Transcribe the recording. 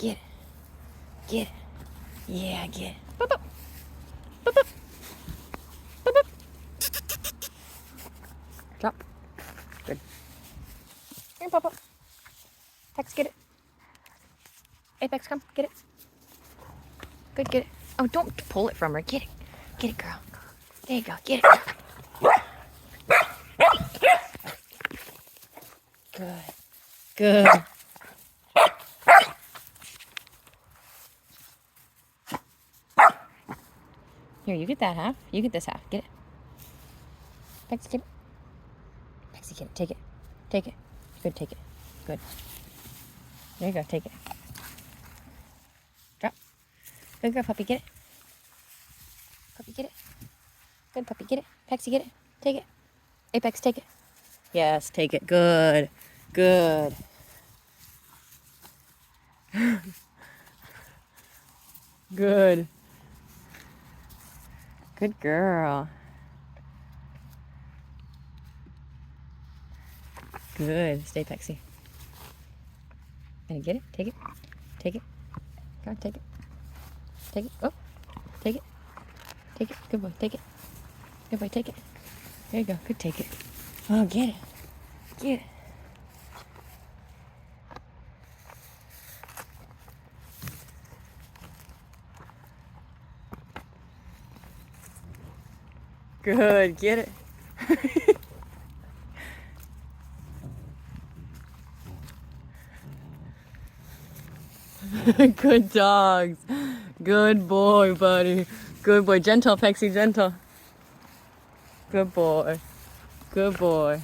Get it. Get it. Yeah, get it. Boop, boop. Boop, boop. Boop, boop. Drop. Good. Here, Pop, Pop. Pex, get it. Apex, come. Get it. Good, get it. Oh, don't pull it from her. Get it. Get it, girl. There you go. Get it. Good. Good. Here, you get that half. You get this half. Get it. Pexy, get it. Pexy, get it. Take it. Take it. Good, take it. Good. There you go. Take it. Drop. Good girl, puppy. Get it. Puppy, get it. Good, puppy. Get it. Pexy, get it. Take it. Apex, take it. Yes, take it. Good. Good. Good. Good girl. Good. Stay Pexy. Gonna get it? Take it. Take it. Come on, take it. Take it. Oh. Take it. Take it. Good boy. Take it. Good boy. Take it. There you go. Good. Take it. Oh, get it. Get it. Good. Get it. Good dogs. Good boy, buddy. Good boy. Gentle, Pexy, gentle. Good boy. Good boy.